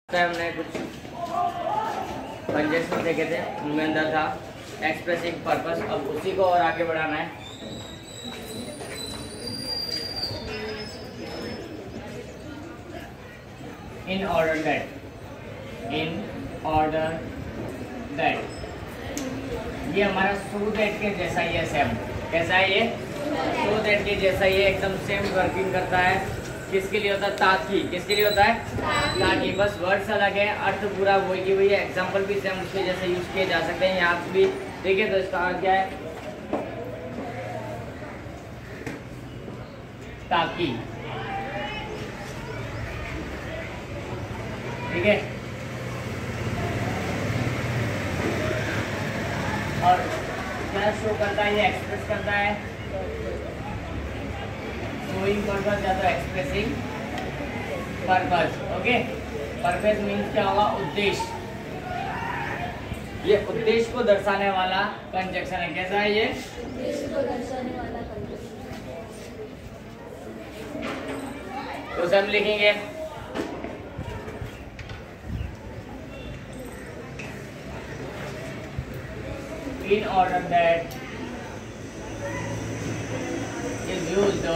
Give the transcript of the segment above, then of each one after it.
हमने कुछ कंजेशन देखे थे, उनमें अंदर था एक्सप्रेसिंग पर्पस। अब उसी को और आगे बढ़ाना है। इन ऑर्डर दैट ये हमारा सो दैट के जैसा ही है, सेम। कैसा है ये? सो दैट के जैसा ही है, एकदम सेम वर्किंग करता है। किसके लिए होता है? ताकि। किसके लिए होता है? ताकि। बस वर्ड्स अलग है, अर्थ पूरा वही की वही है। एग्जाम्पल भी सेम उसके जैसे यूज किए जा सकते हैं यहाँ भी। देखिए तो इसका क्या है? ताकि। ठीक है। और क्या शो करता है? ये एक्सप्रेस करता है। शोइंग पर्पस या तो expressing purpose. Okay. Purpose means क्या होगा? उद्देश्य। ये उद्देश्य को दर्शाने वाला कंजक्शन है। कैसा है ये? उद्देश्य को दर्शाने वाला कंजक्शन। तो सब लिखेंगे in order that is used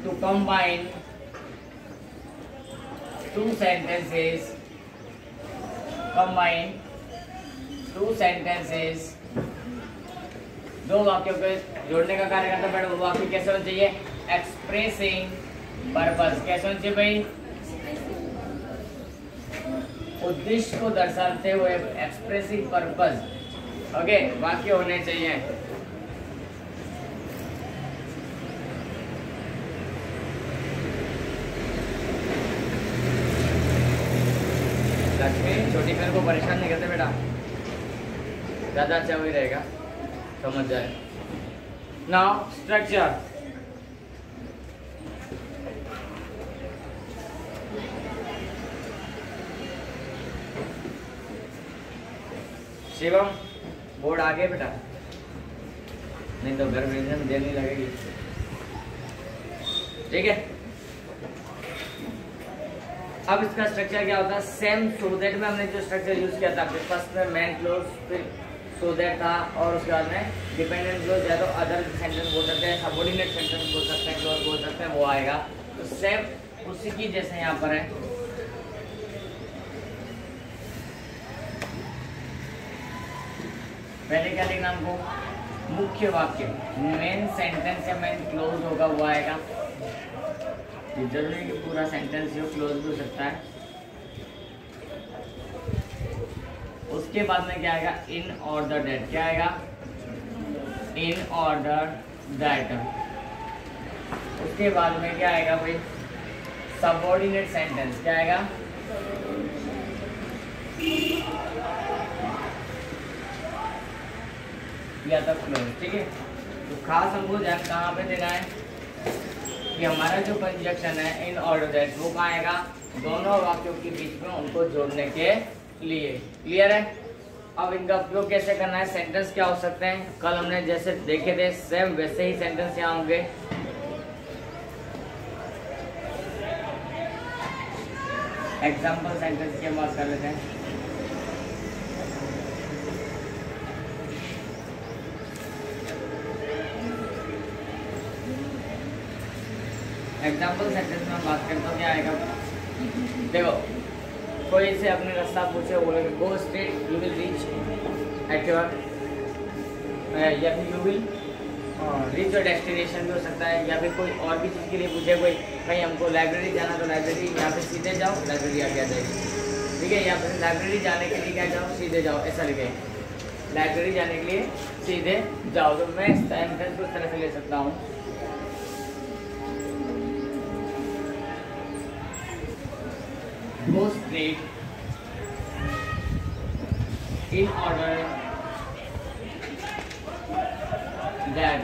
to combine two sentences, दो वाक्यों को जोड़ने का कार्य करता है। वो वाक्य कैसे होना चाहिए? Expressing purpose. कैसे होना चाहिए भाई? उद्देश्य को दर्शाते हुए, एक्सप्रेसिंग पर्पस। ओके, वाक्य होने चाहिए। लक्ष्मी छोटी बहन को परेशान नहीं करते बेटा, ज्यादा अच्छा वही रहेगा, समझ जाए। Now structure. शिवम बोर्ड आगे बेटा, नहीं तो घर भेजने देर नहीं लगेगी। ठीक है। अब इसका स्ट्रक्चर क्या होता है? सेम सो दैट में हमने जो स्ट्रक्चर यूज किया था, फर्स्ट में मेन क्लोज, फिर सो दैट था, और उसके बाद में डिपेंडेंट क्लोज या तो अदर सेंटेंस बोल सकते हैं, सबऑर्डिनेट सेंटेंस बोल सकते हैं, क्लोज बोल सकते हैं, वो आएगा। तो सेम उसी की जैसे यहाँ पर है। पहले क्या लिखना हमको? मुख्य वाक्य। मेन सेंटेंस या मेन क्लोज होगा वो आएगा। ये जरूरी है कि पूरा सेंटेंस जो क्लोज भी हो सकता है। उसके बाद में क्या आएगा? इन ऑर्डर दैट। क्या आएगा? इन ऑर्डर दैट। उसके बाद में क्या आएगा भाई? Subordinate sentence. क्या आएगा? या तो क्लोज। ठीक है। तो खास हमको ध्यान कहाँ पे देना है कि हमारा जो कंजक्शन है इन ऑर्डर दैट, वो कहाँ आएगा? दोनों वाक्यों के बीच में उनको जोड़ने के लिए। क्लियर है? अब इनका उपयोग कैसे करना है? सेंटेंस क्या हो सकते हैं? कल हमने जैसे देखे थे सेम वैसे ही सेंटेंस यहाँ होंगे। एग्जाम्पल सेंटेंस की बात कर लेते हैं। एग्जाम्पल सेंटेंस में हम बात करते हैं, क्या आएगा? देखो, कोई से अपने रास्ता पूछे, बोलेंगे go straight you will reach at your, या फिर you will reach your destination भी हो सकता है। या फिर कोई और भी चीज़ के लिए पूछे, कोई कहीं हमको लाइब्रेरी जाना, तो लाइब्रेरी यहाँ पे सीधे जाओ, लाइब्रेरी आगे आ जाएगी। ठीक है। या फिर लाइब्रेरी जाने के लिए क्या जाओ? सीधे जाओ, ऐसा लिखे। लाइब्रेरी जाने के लिए सीधे जाओ। तो मैं इस सेंटेंस को इस तरह से ले सकता हूँ, go straight in order that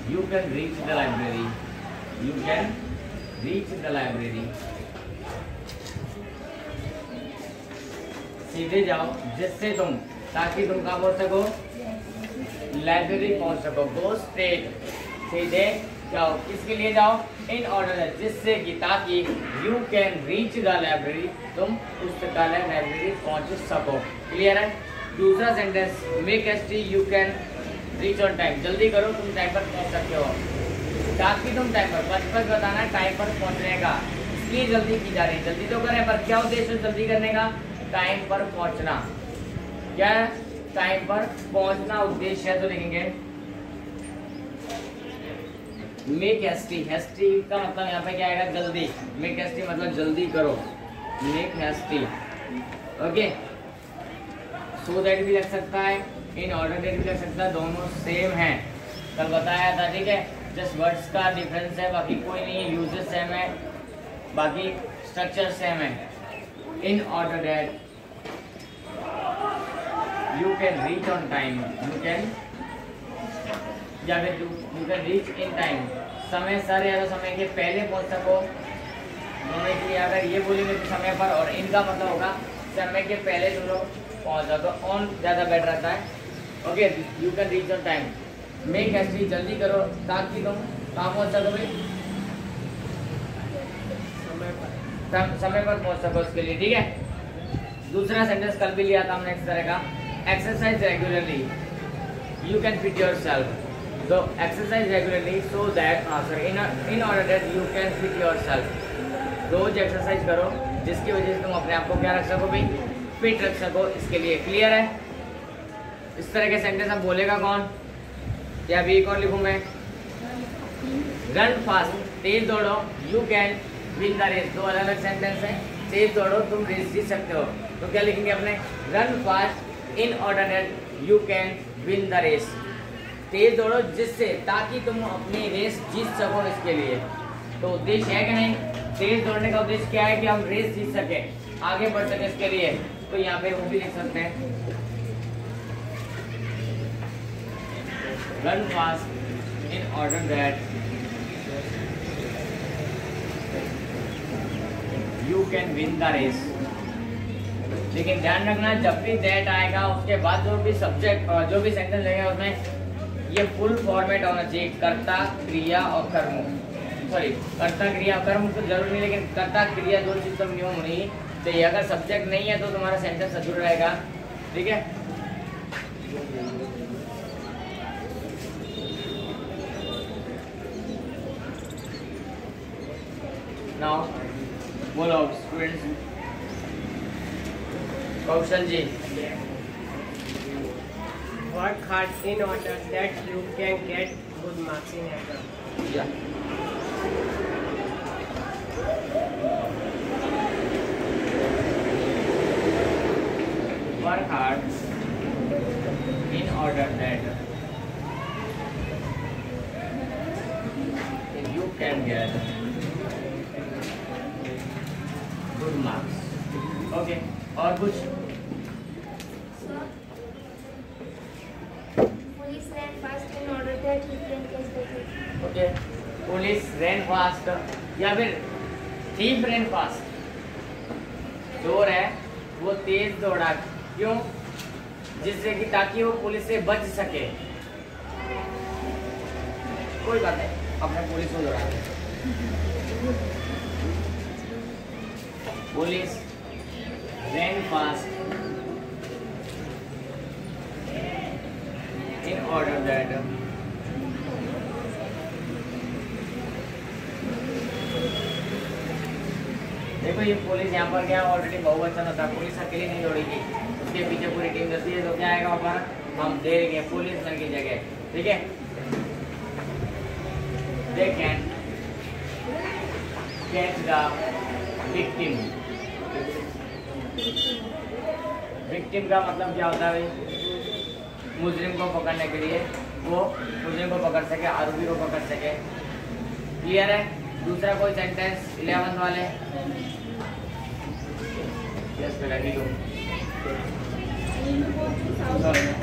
you can reach the library. You can reach the library. सीधे जाओ जिससे तुम, ताकि तुम कहाँ पहुँच सको? लाइब्रेरी पहुँच सको। गो स्ट्रेट सीधे जाओ। किसके लिए जाओ? इन ऑर्डर, जिससे कि ताकि you can reach the library, तुम पुस्तकालय लाइब्रेरी पहुंच सको। क्लियर है? दूसरा sentence, make hasty you can reach on time, जल्दी करो तुम टाइम पर पहुंच सकते हो। ताकि तुम टाइम पर, बचपन बताना है टाइम पर पहुंचने का, इसलिए जल्दी की जा रही है। जल्दी तो करें, पर क्या उद्देश्य है जल्दी करने का? टाइम पर पहुंचना। क्या है? टाइम पर पहुंचना उद्देश्य है। तो लिखेंगे मेक हेस्टी। हेस्टी का मतलब यहाँ पे क्या आएगा? जल्दी। मेक हेस्टी मतलब जल्दी करो, make hasty. Okay, so that भी लग सकता है, इन ऑर्डर दैट भी लग सकता है, दोनों सेम है, कल बताया था। ठीक है, जस्ट वर्ड्स का डिफरेंस है, बाकी कोई नहीं है, यूजेस सेम है, बाकी स्ट्रक्चर सेम है। इन order that you can reach on time, you can, या फिर you can reach in time, समय सर या तो समय के पहले पहुंच सको। दोनों के लिए अगर ये बोलेंगे तो समय पर, और इनका मतलब होगा समय के पहले तुम लोग पहुंच जाओ, तो ऑन ज़्यादा बेटर रहता है। Okay, you can reach on time. Make hasty, जल्दी करो ताकि तुम कहाँ पहुंच सको भाई? समय पर पहुंच सको, उसके लिए। ठीक है, दूसरा सेंटेंस कल भी लिया था हमने इस तरह का, exercise regularly you can fit yourself. तो exercise regularly so that in order that you can fit yourself. रोज एक्सरसाइज करो जिसकी वजह से तुम अपने आप को क्या रख सको भाई? फिट रख सको, इसके लिए। क्लियर है? इस तरह के सेंटेंस हम बोलेगा कौन? या अभी एक और लिखूं मैं, रन फास्ट, तेज दौड़ो, you can win the race. दो अलग अलग सेंटेंस हैं, तेज दौड़ो तुम रेस जीत सकते हो। तो क्या लिखेंगे अपने? Run fast in order that you can win the race. तेज दौड़ो जिससे, ताकि तुम अपनी रेस जीत सको, इसके लिए। तो उद्देश्य है कि नहीं? तेज दौड़ने का उद्देश्य क्या है? कि हम रेस जीत सके, आगे बढ़ सके, इसके लिए। तो यहाँ पे वो भी लिख सकते हैं, run fast in order that you can win the race. लेकिन ध्यान रखना, जब भी दैट आएगा उसके बाद जो भी सब्जेक्ट और जो भी सेंटेंस लगेगा उसमें ये फुल फॉर्मेट होना चाहिए, कर्ता, क्रिया और कर्म। सॉरी, कर्ता, क्रिया, कर्म तो जरूर नहीं, लेकिन कर्ता, क्रिया दो चीज तो मिनिमम होनी चाहिए। अगर सब्जेक्ट नहीं है तो तुम्हारा सेंटेंस अधूरा रहेगा। ठीक है, नाउ बोलो students. Kaushal ji, work hard in order that you can get good marks in exam. या work hard in order that you can get good marks. Okay, और कुछ? Police ran fast in order that he can catch the thief. Okay, police ran fast, या फिर thief रैन fast, चोर है वो तेज दौड़ा, क्यों? जिससे कि ताकि वो पुलिस से बच सके। कोई बात नहीं, अपने पुलिस को दौड़ा। Police ran fast in order that देखो ये पुलिस यहाँ पर क्या ऑलरेडी बहुत अच्छा था, पुलिस अकेली नहीं दौड़ेगी, उसके पीछे पूरी टीम दौड़ती है। तो क्या आएगा हमारा? हम दे देंगे पुलिस की जगह। ठीक है, they can catch the victim। Victim का मतलब क्या होता है भाई? मुजरिम को पकड़ने के लिए, वो मुजरिम को पकड़ सके, आरोपी को पकड़ सके। क्लियर है? दूसरा कोई सेंटेंस 11th वाले? यस बेटा, ठीक हो? Neelu go to South Korea.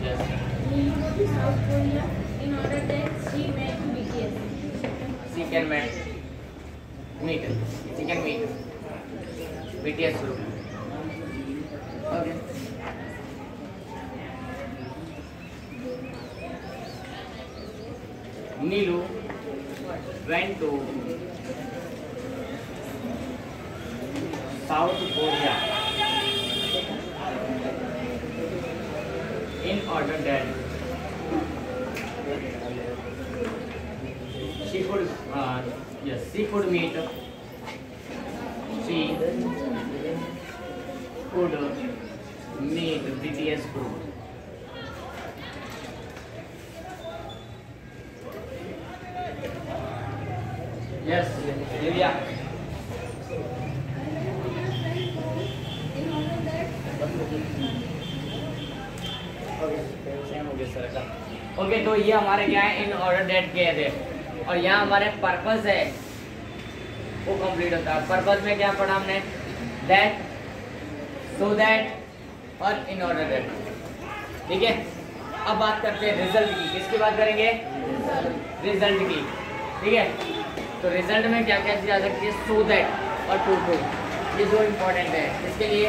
Yes, Neelu go to South Korea in order that she met BTS. she can meet, she can meet BTS group. Okay, Nilu went to South Korea in order that she could meet BTS group. Yes, Divya. Okay, तो ये हमारे क्या है, in order date के थे, और यहाँ हमारे पर्पस है वो कंप्लीट होता है। पर्पस में क्या पढ़ा हमने, दैट, सो दैट और इन ऑर्डर डेट। ठीक है, अब बात करते हैं रिजल्ट की। किसकी बात करेंगे, रिजल्ट की। ठीक है, तो रिजल्ट में क्या क्या चीज आ सकती है, सो दैट और टू टू, ये जो इम्पोर्टेंट है इसके लिए,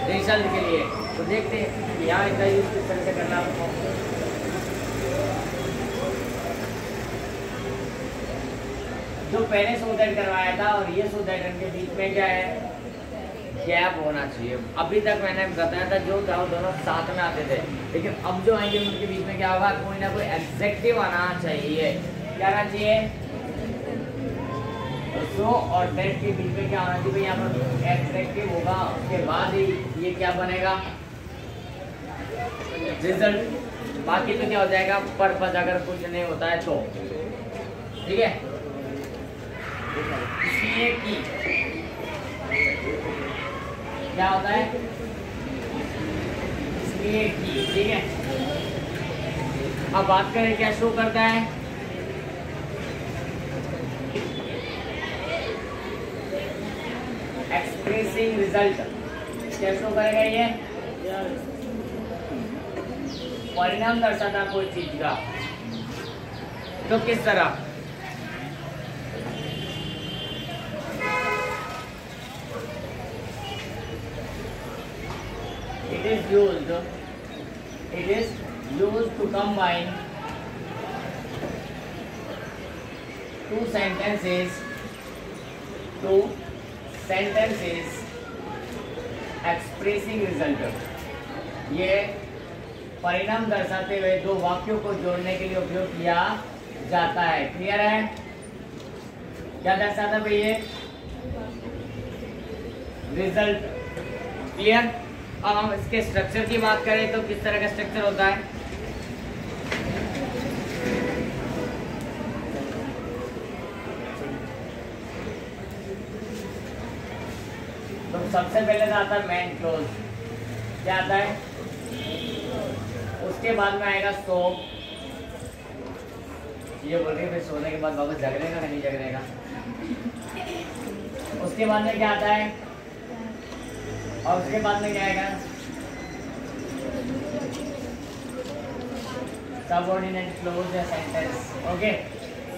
रिजल्ट के लिए। तो देखते हैं यहाँ इतना यूज किस तरह से करना आपको। जो पहले सो दैट करवाया था और ये सो दैट के बीच में क्या है, गैप होना चाहिए। अभी तक मैंने बताया था जो था वो दोनों साथ में आते थे, लेकिन अब जो आएंगे उनके बीच में क्या होगा, कोई ना कोई एग्जेक्टिव आना चाहिए। क्या आना चाहिए, सो और दैट के बीच में क्या आना चाहिए, यहाँ पर एग्जेक्टिव होगा, उसके बाद ही ये क्या बनेगा, रिजल्ट। बाकी तो क्या हो जाएगा, पर्पस अगर कुछ नहीं होता है तो। ठीक है, इसलिए कि क्या होता है, इसलिए कि। ठीक है, अब बात करें क्या शो करता है, एक्सप्रेसिंग रिजल्ट। क्या शो करेगा, ये परिणाम दर्शाता कोई चीज का। तो किस तरह, it is used to combine two sentences expressing result। ये परिणाम दर्शाते हुए दो वाक्यों को जोड़ने के लिए उपयोग किया जाता है। क्लियर है, क्या दर्शाता है ये, रिजल्ट। क्लियर। अब हम इसके स्ट्रक्चर की बात करें तो किस तरह का स्ट्रक्चर होता है, तो सबसे पहले आता है मेन क्लोज। क्या आता है, उसके बाद में आएगा सो। ये बोल रही है फिर सोने के बाद वापस जगने का नहीं जगने का। उसके बाद में क्या आता है, और उसके बाद में क्या आएगा, सबऑर्डिनेट क्लोज या सेंटेंस। ओके,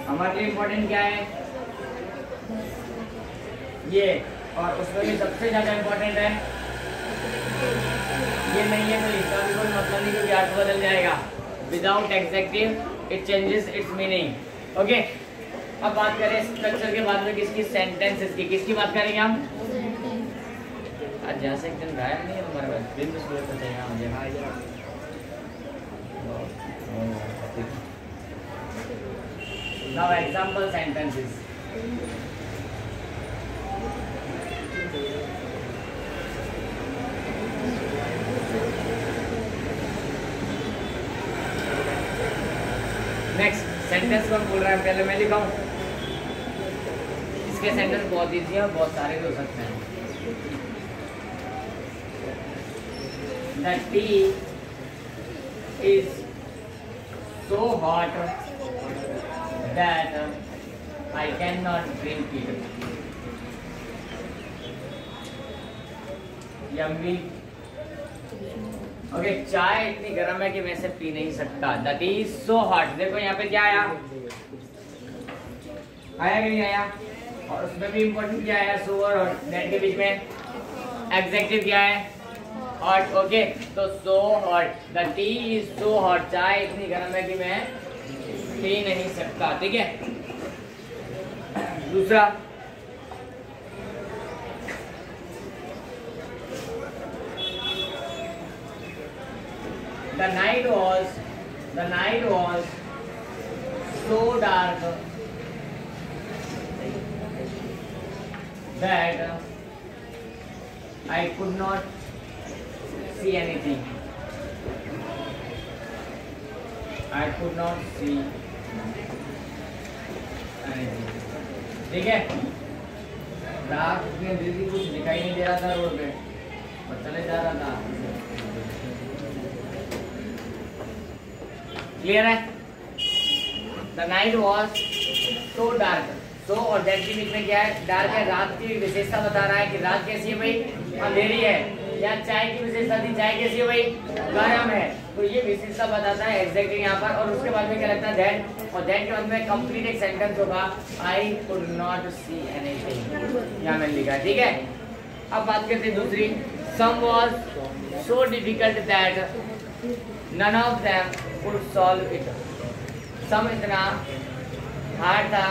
हमारे लिए इम्पोर्टेंट क्या है ये, और उसमें भी सबसे ज्यादा इम्पोर्टेंट है ये नहीं है तो इसका भी कोई मतलब नहीं, क्योंकि अर्थ बदल जाएगा। Without executive it changes it's meaning. Okay, अब बात करें स्ट्रक्चर के बाद में किसकी, सेंटेंसेस की। किसकी बात करेंगे हम, आज जैसे एक दिन गायब नहीं है हमारे पास, दिन तो सुबह को चाहिए मुझे। Now example sentences. Next sentence कौन बोल रहा है, पहले मैं लिखाऊं। इसके सेंटेंस बहुत इजी है और बहुत सारे भी हो सकते हैं। The tea is so hot that I cannot drink it. Yummy. Okay, चाय इतनी गर्म है कि मैं इसे पी नहीं सकता। The tea is so hot. देखो यहाँ पे क्या आया, आया कि नहीं आया, और उसमें भी इम्पोर्टेंट क्या आया, सो और हॉट। दैट के बीच में एग्जेक्टिव क्या है, हॉट। ओके, तो so hot, the tea is so hot, चाय इतनी गर्म है कि मैं ही नहीं सकता, ठीक है। दूसरा, the night was so dark that I could not see anything. I could not see anything. ठीक है, रात में दीदी कुछ दिखाई नहीं दे रहा था रोड पे, पर चले जा रहा था। क्लियर है? The night was so dark. So और that के बीच में क्या है? डार्क है, रात की विशेषता बता रहा है कि रात कैसी है भाई, अंधेरी है। या चाय की विशेषता थी, चाय कैसी है भाई, गर्म है। तो ये विशेषता बताता है एग्जैक्टली यहाँ पर। और उसके बाद में क्या लगता है, दैट, और दैट के बाद में कंप्लीट एक सेंटेंस होगा, I could not see anything, यहाँ मैंने लिखा है, ठीक है। अब बात करते हैं दूसरी, sum was so difficult that none of them could solve it. Sum इतना हार्ड था,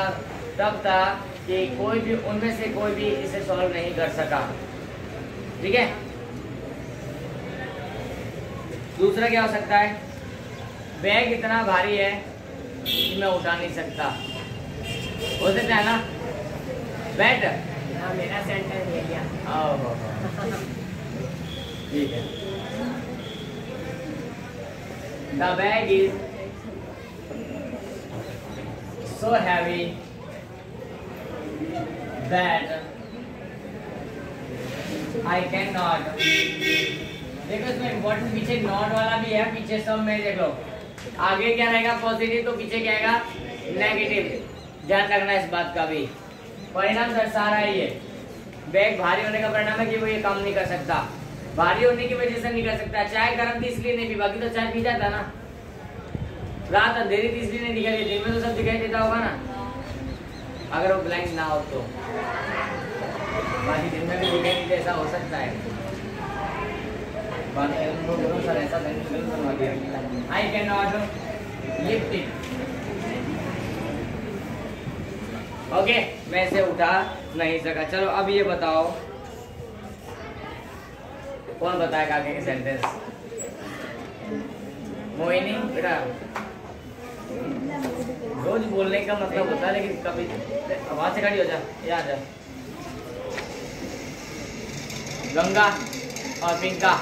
तब था कि कोई भी उनमें से कोई भी इसे सॉल्व नहीं कर सका, ठीक है। दूसरा क्या हो सकता है, बैग इतना भारी है कि मैं उठा नहीं सकता, हो सकता है ना। बैट, हाँ मेरा सेंटेंस ले लिया। ठीक है। The bag is so heavy that I cannot। देखो इसमें इम्पोर्टेंट पीछे नॉट वाला भी है, पीछे सब में देख लो। आगे क्या रहेगा पॉजिटिव, तो पीछे क्या आएगा नेगेटिव। ध्यान रखना इस बात का भी। परिणाम दर्शा रहा है ये, बैग भारी होने का परिणाम है कि वो ये काम नहीं कर सकता। भारी होने की वजह से नहीं कर सकता। चाय गर्म थी इसलिए नहीं पी, बाकी तो चाय पी जाता ना। रात अंधेरी थी इसलिए नहीं दिखाई देती, दिन में तो सब दिखाई देता होगा ना, अगर वो ब्लैंक ना हो तो। बाकी दिन में भी दिखाई नहीं, ऐसा हो सकता है। I cannot lift it. Okay, मैं इसे उठा नहीं सका। चलो अब ये बताओ, कौन बताएगा आगे के सेंटेंस? मोहिनी बेटा, रोज बोलने का मतलब होता है, लेकिन कभी आवाज से खड़ी हो जा, ये आ जा। गंगा और पिंका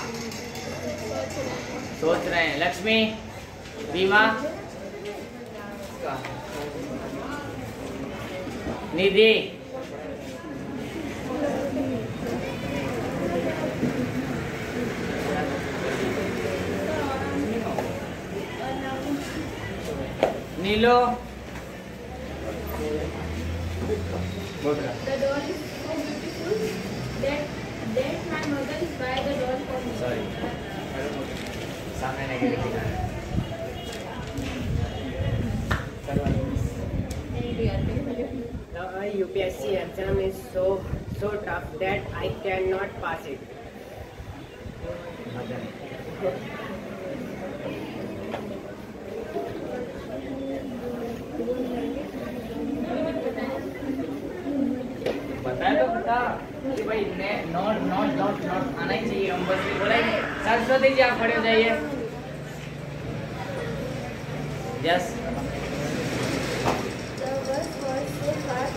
सोच रहे हैं। लक्ष्मी, बीमा, निधि, नीलो, The doll is so beautiful that my mother is buy the doll for me. Sorry. सामने नहीं लिखा है। The UPSC exam is so tough that I cannot pass it. बताया तो बता कि भाई नॉट नॉट नॉट नॉट आना ही चाहिए। हम बस ये बोला ही नहीं। सरस्वती जी आप खड़े हो जाइए। Yes. The bus was so fast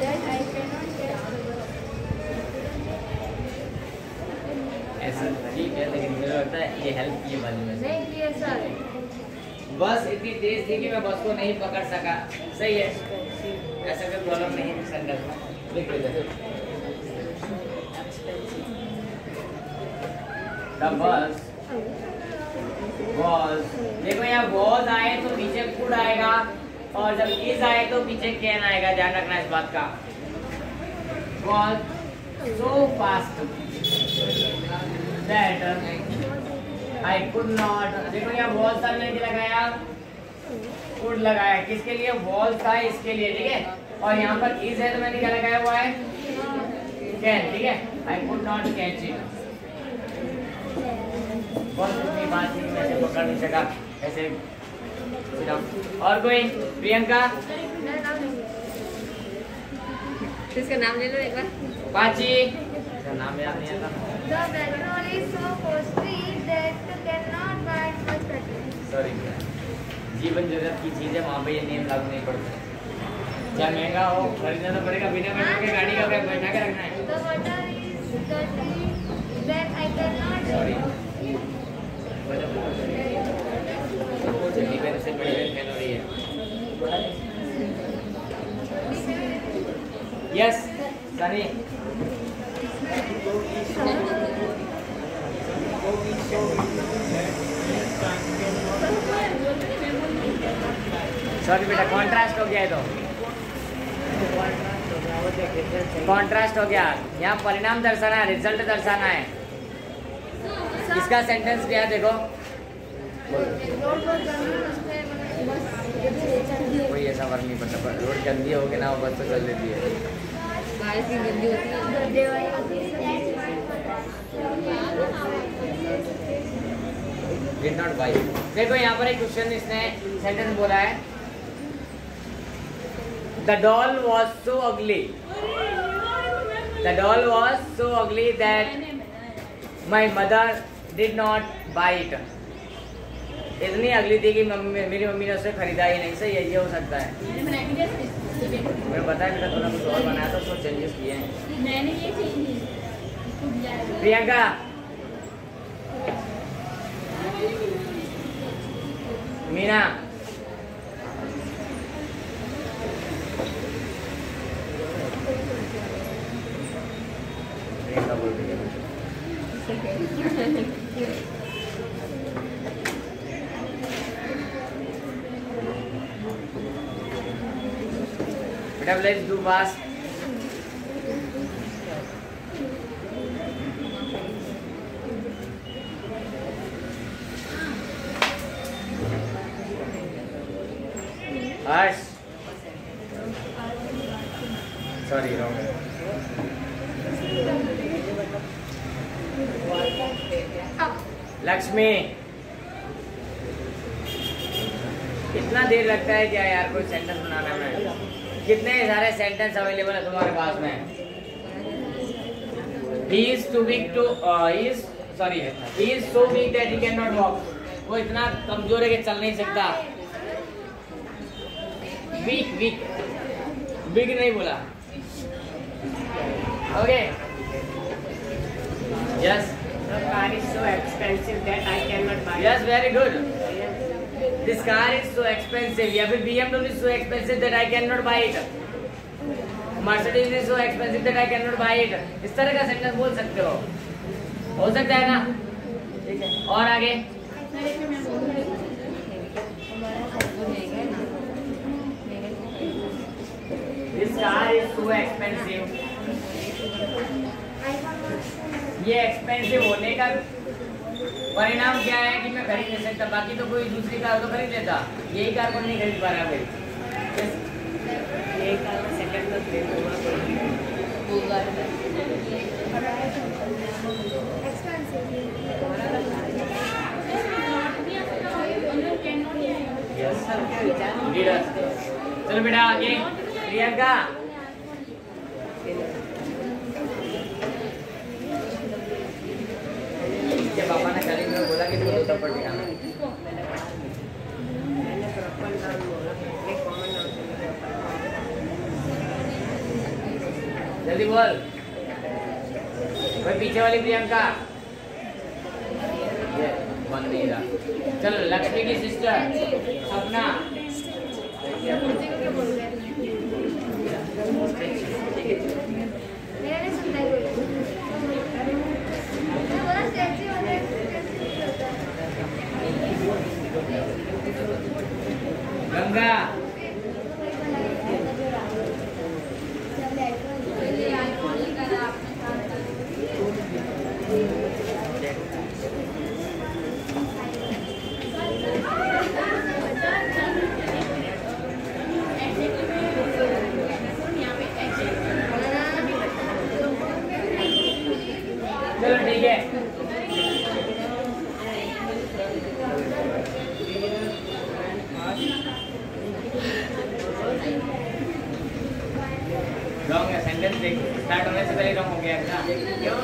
that I cannot catch the bus. ऐसा ठीक है, लेकिन मुझे लगता है ये हेल्प की वाली में नहीं किया सर। बस इतनी तेज थी कि मैं बस को नहीं पकड़ सका। सही है, ऐसा कोई प्रॉब्लम नहीं है सेंटर में। लिख लीजिए। The bus was, देखो यहाँ was आए तो पीछे could आएगा, और जब is आए तो पीछे can आएगा। ध्यान रखना इस बात का। Was so fast that I could not। देखो यहाँ was था, मैंने लगाया could लगाया, किसके लिए? was था इसके लिए, ठीक है। और यहाँ पर is है तो मैंने क्या लगाया हुआ है? can, ठीक है। I could not catch it। बहुत इतनी बात थी कि मैं इसे पकड़ नहीं सका। ऐसे Sit down. और कोई? प्रियंका? इसका नाम ले लो एक बार। पाची? इसका नाम याद नहीं आता। The petrol is so costly that cannot buy much petrol. Sorry. जीवन जरूरत की चीज है, वहाँ पे ये नियम लागू नहीं पड़ता। चाहे महंगा हो, खरीदना तो पड़ेगा। बिना पेट्रोल के गाड़ी का क्या बैठा के रखना है? The water is dirty that I cannot. Sorry. जीवन से बड़ी फैन हो रही है। Yes, Sunny. सॉरी बेटा, कॉन्ट्रास्ट हो गया है तो। कॉन्ट्रास्ट हो गया। यहाँ परिणाम दर्शाना है, रिजल्ट दर्शाना है। इसका सेंटेंस क्या है देखो। कोई ऐसा फर्क नहीं पड़ता, पर रोड गंदी होगी ना, वो बस तो चल देती है। गंदी होती है। Did not buy. देखो यहाँ पर एक क्वेश्चन, इसने सेंटेंस बोला है, The doll was so ugly. The doll was so ugly that my mother did not buy it. इतनी अगली थी कि मेरी मम्मी ने उसे खरीदा ही नहीं। सही है, ये हो सकता है। मैंने बताया बेटा, थोड़ा कुछ और बनाया था, उसको चेंजेस किए हैं। मैंने ये चेंज प्रियंका, मीना, प्रियंका बोल रही है। बेटा let's do fast. Harsh, sorry wrong. Lakshmi, कितना देर लगता है क्या यार कोई सेंटेंस बनाने में? कितने सारे सेंटेंस अवेलेबल है तुम्हारे पास में? He is too weak to he is so weak that he cannot walk. वो इतना कमजोर है कि चल नहीं सकता। वीक नहीं बोला। Okay, yes. The car is so expensive that I cannot buy it. Yes, very good. This car is so expensive. या फिर BMW is so expensive that I cannot buy it. Mercedes is so expensive that I cannot buy it. इस तरह का sentence बोल सकते हो सकता है ना? ठीक है, और आगे। This car is so expensive. ये एक्सपेंसिव होने का परिणाम क्या है कि मैं खरीद नहीं सकता। बाकी तो कोई दूसरी कार तो खरीद लेता, यही कार को नहीं खरीद पा रहा भाई। यही कार में सेकंड में खरीद होगा। चलो बेटा आगे। प्रियंका, इसके पापा ने कल में बोला कि तुम थप्पड़ दिखाना। जल्दी बोल। कोई पीछे वाली प्रियंका, ये बंद नहीं रहा। चलो लक्ष्मी की सिस्टर सपना। गंगा, चलो ठीक है। सेंटेंस देखो, स्टार्ट होने से पहले रॉन्ग हो गया क्या? क्यों?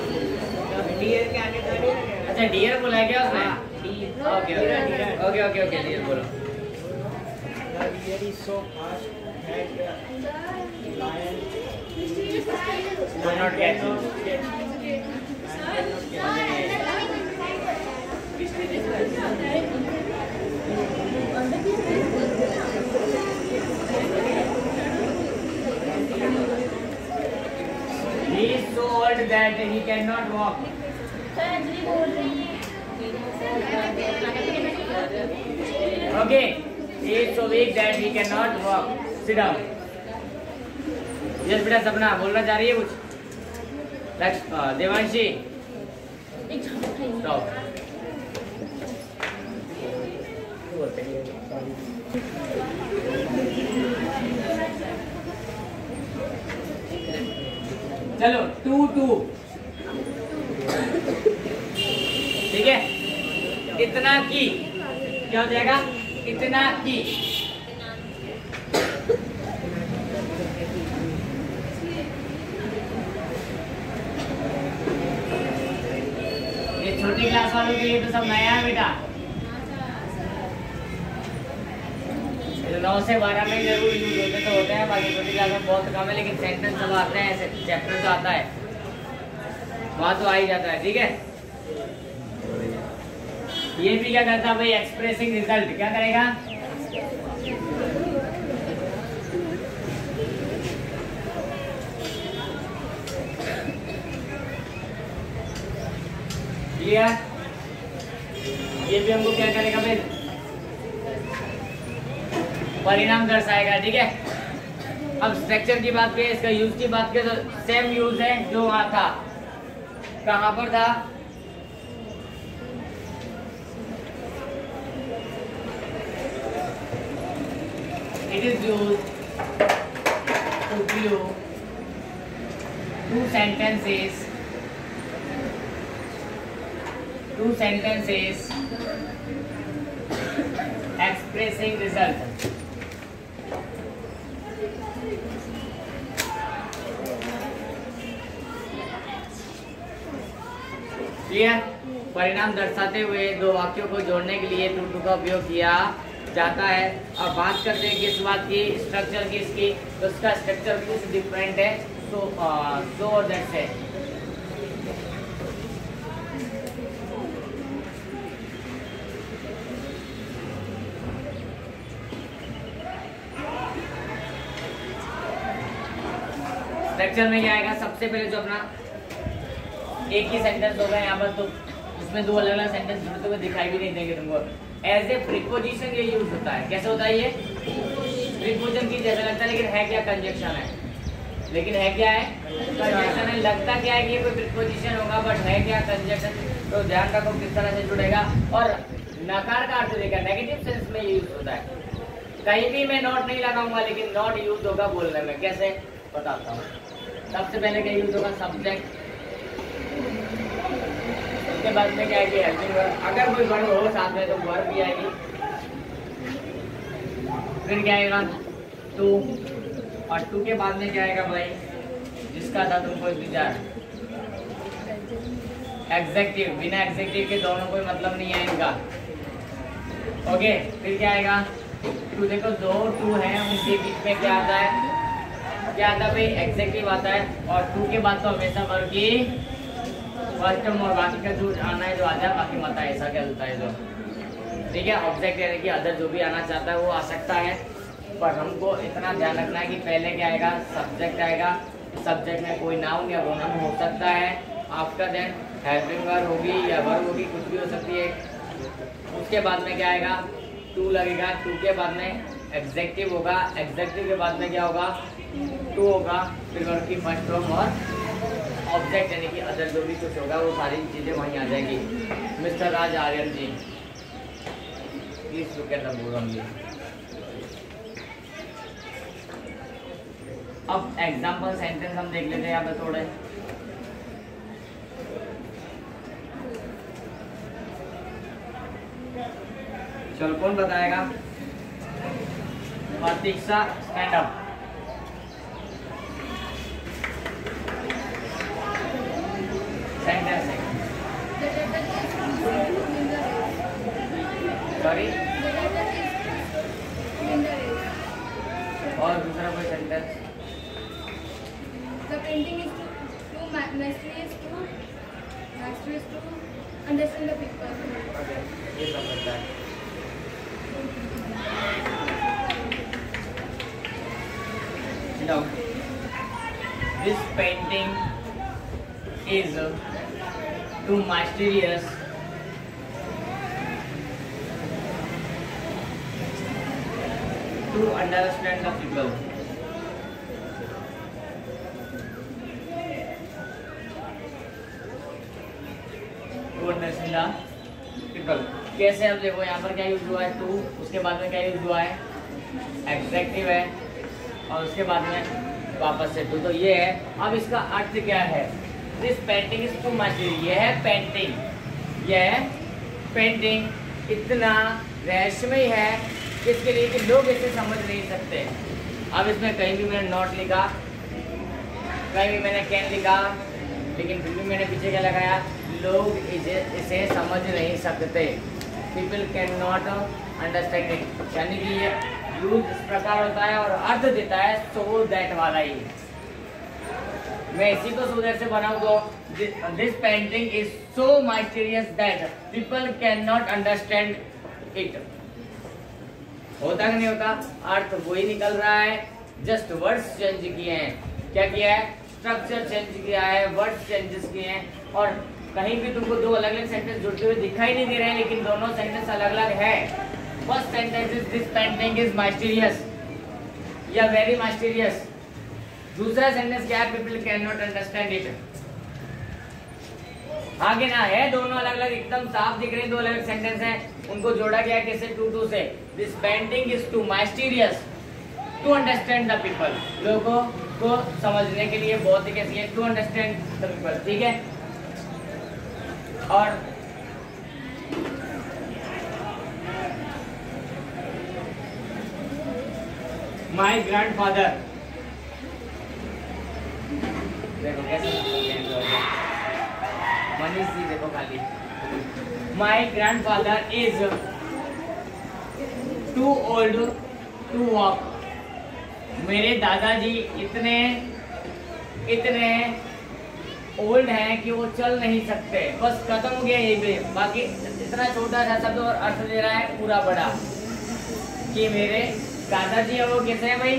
डियर के आगे तो नहीं लगेगा। अच्छा डियर बोला है क्या उसमें? Okay deer. Okay okay okay deer बोलो। The deer is so fast that the lion Could not catch cannot it. He is so old that he cannot walk. Okay. He is so weak that he cannot walk. Sit down. Yes बेटा सपना बोलना चाह रही है कुछ? Devanshi stop. चलो 2-2 ठीक है। इतना की क्या हो जाएगा? इतना की छोटी क्लास वालों के लिए तो सब नया है बेटा। 9 से 12 में जरूर यूज होते तो होते हैं, बाकी छोटी क्लास में बहुत कम है, लेकिन सेंटेंस सब आते हैं, ऐसे चैप्टर तो आता है, वहाँ तो आ ही जाता है। ठीक है। ये भी क्या करता है भाई? एक्सप्रेसिंग रिजल्ट क्या करेगा? क्लियर? ये भी हमको क्या करेगा भाई? परिणाम दर्शाएगा। ठीक है। अब स्ट्रक्चर की बात करें, इसका यूज की बात करें तो सेम यूज है जो वहां था। कहां पर था? It is use to glue two sentences expressing result. Clear? परिणाम दर्शाते हुए दो वाक्यों को जोड़ने के लिए टू का उपयोग किया जाता है। और बात करते हैं किस बात की? स्ट्रक्चर की इसकी, तो उसका स्ट्रक्चर कुछ डिफरेंट है। सो और दैट से स्ट्रक्चर में क्या आएगा? सबसे पहले जो अपना एक ही सेंटेंस होगा यहाँ पर, तो इसमें दो अलग अलग सेंटेंस जुड़ते हुए दिखाई भी नहीं देंगे तुमको। एज ए प्रीपोजिशन ये यूज होता है। कैसे होता है ये? प्रीपोजिशन की जैसा लगता है, लेकिन है क्या? कंजक्शन है। लेकिन है क्या है? कंजक्शन है। लगता क्या है कि ये कोई प्रीपोजिशन होगा, बट है क्या? कंजक्शन। तो ध्यान रखो किस तरह से जुड़ेगा। और नकार का अर्थ देगा, नेगेटिव सेंस में यूज होता है। कहीं भी मैं नॉट नहीं लगाऊंगा, लेकिन नॉट यूज होगा बोलने में। कैसे बताता हूँ। सबसे पहले क्या यूज होगा? सब्जेक्ट। उसके बाद में क्या आएगी? Helping verb. अगर कोई वर्ब हो साथ में तो वर्ब भी आएगी। फिर क्या आएगा? टू। और टू के बाद में क्या आएगा भाई? जिसका था तुमको इंतजार, एग्जेक्टिव। बिना एग्जेक्टिव के दोनों कोई मतलब नहीं है इनका। ओके। फिर क्या आएगा? टू। देखो दो टू है, उनके बीच में क्या आता है? क्या आता है भाई? एग्जेक्टिव आता है। और टू के बाद तो हमेशा वर्ब की फर्स्ट टर्म और बाकी का जो आना है जो आ जाए, बाकी मत आए। ऐसा क्या होता है जो? ठीक है। ऑब्जेक्ट यानी कि अदर जो भी आना चाहता है वो आ सकता है, पर हमको इतना ध्यान रखना है कि पहले क्या आएगा? सब्जेक्ट आएगा। सब्जेक्ट में कोई नाउन या प्रोनाउन हो सकता है। आफ्टर देन हेल्पिंग वर्ब होगी या वर्ब होगी, कुछ भी हो सकती है। उसके बाद में क्या आएगा? टू लगेगा। टू के बाद में एग्जेक्टिव होगा। एग्जेक्टिव के बाद में क्या होगा? टू होगा। फिर वर्ब की फर्स्ट फॉर्म और ऑब्जेक्ट यानी कि अदर जो भी कुछ होगा वो सारी चीजें वहीं आ जाएंगी। Mister Raj Aryan ji, please look at the board only. अब एग्जाम्पल सेंटेंस हम देख लेते हैं यहाँ पे थोड़े। चलो कौन बताएगा? प्रतीक्षा स्टैंड अप। सेंटेंस है। The turtle is swimming in the race. Sorry, The turtle is in the race. और दूसरा कोई sentence? The painting is too mysterious to understand the people. Okay, ये सब लगता है। Now, this painting is too mysterious to understand the people. To understand the people. कैसे? अब देखो यहाँ पर क्या यूज हुआ है? टू, उसके बाद में क्या यूज हुआ है? एडजेक्टिव है, और उसके बाद में वापस से टू। तो ये है। अब इसका अर्थ क्या है? This painting is too much. ये है पेंटिंग, ये है पेंटिंग इतना रहस्यमय है इसके लिए कि लोग इसे समझ नहीं सकते। अब इसमें कहीं भी मैंने नॉट लिखा, कहीं भी मैंने कैन लिखा, लेकिन फिर भी मैंने पीछे क्या लगाया? लोग इसे समझ नहीं सकते। People can not understand it, यानी कि ये यूज इस प्रकार होता है और अर्थ देता है सो दैट वाला ही। मैं इसी को सो दैट से बनाऊं तो this painting is so mysterious that people can not understand it. होता कि नहीं होता? अर्थ वही निकल रहा है, जस्ट वर्ड्स चेंज किए हैं। क्या किया है? स्ट्रक्चर चेंज किया है, वर्ड्स चेंजेस किए हैं। और कहीं भी तुमको दो अलग अलग सेंटेंस जुड़ते हुए दिखाई नहीं दे रहे हैं, लेकिन दोनों सेंटेंस अलग अलग है। First sentence is this painting is mysterious या वेरी माइस्टीरियस। दूसरा सेंटेंस क्या है? People can not understand it. आगे ना है, दोनों अलग अलग एकदम साफ दिख रहे हैं, दो अलग अलग सेंटेंस हैं, उनको जोड़ा गया कैसे? टू से। This painting is too mysterious to understand the people. लोगों को समझने के लिए बहुत ही कैसी है? To understand the people. ठीक है। और माई ग्रैंडफादर, देखो कैसे मनीष जी, देखो खाली my grandfather is too old to walk. मेरे दादाजी इतने ओल्ड हैं कि वो चल नहीं सकते। बस खत्म हो गया यही पे। बाकी इतना छोटा सा शब्द और अर्थ दे रहा है पूरा बड़ा कि मेरे दादाजी है वो कैसे हैं भाई?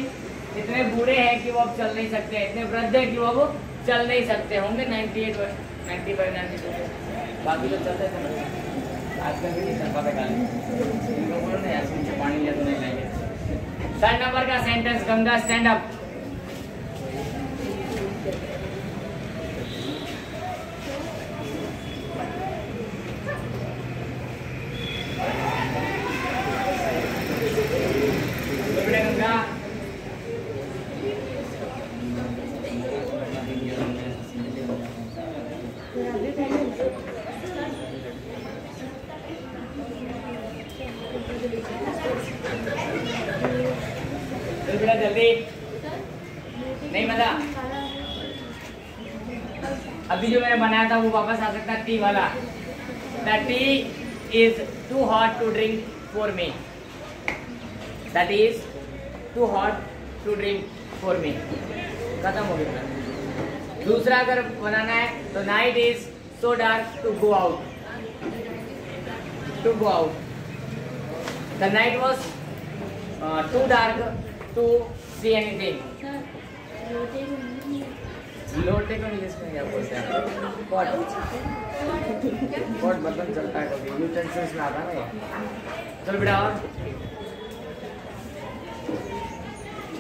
इतने बूढ़े हैं कि वो अब चल नहीं सकते, इतने वृद्ध है कि वो अब चल नहीं सकते। होंगे 98, 95, 92। बाकी तो चलते थे आजकल भी नहीं पे गाली। इनको बोलो ना यार, पानी लिया तो नहीं लेंगे। 3 नंबर का sentence, Ganga stand up. Ganga जल्दी नहीं मजा। अभी जो मैंने बनाया था वो वापस आ सकता है टी वाला। The tea is too hot to drink for me. That is too hot to drink for me. खत्म हो गया। दूसरा अगर बनाना है तो night is so dark to go out. To go out. The night was too dark to see anything. लोटे को इंग्लिश में क्या बोलते हैं? पॉट। पॉट बर्तन चलता है कभी, यूटेंसिल्स में आता है ना ये। चलो बेटा और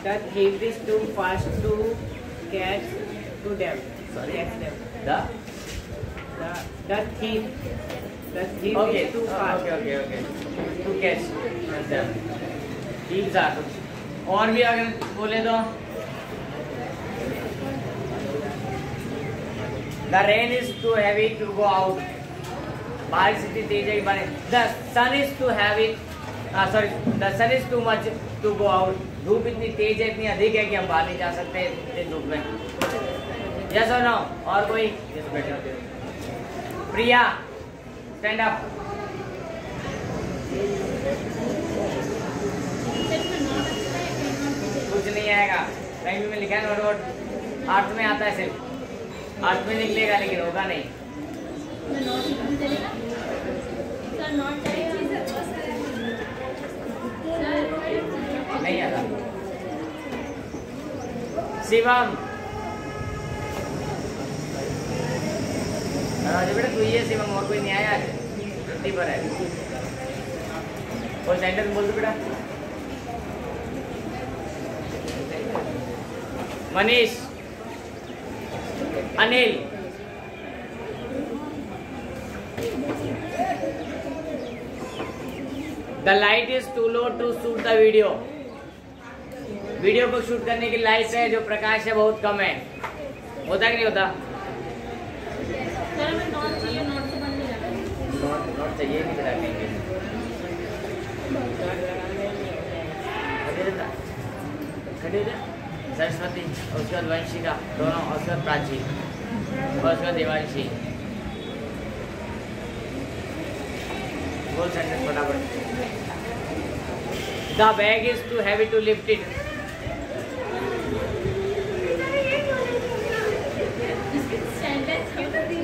The thief is too fast to catch to them. Sorry? Catch them. the thief okay is too fast. okay to catch them. thieves are। और भी अगर बोले तो the rain is too heavy to go out। बारिश इतनी तेज है कि the sun is too heavy the sun is too much to go out। धूप इतनी तेज है, इतनी अधिक है कि हम बाहर नहीं जा सकते इतनी धूप में। यस और नो? और कोई? बैठे होते प्रिया स्टैंड अप। कुछ नहीं आएगा, कहीं भी में लिखा है नोट वोट, अर्थ में आता है, सिर्फ अर्थ में निकलेगा लेकिन होगा नहीं। नहीं आता। शिवम बेटा तू ये शिवम, और कोई नहीं आया आज, छुट्टी पर है। कोई सेंटेंस बोल दो बेटा। Manish, Anil, the light is too low to shoot the video. Video को शूट करने की लाइट है जो प्रकाश है बहुत कम है। होता कि नहीं होता? नोट चाहिए नहीं बेटा, कहीं सरस्वती और उसके बाद वंशिका दोनों, और उसके बाद प्राची और उसके बाद देवांशी। बोल सेंटेंस फटाफट। The bag is too heavy to lift it.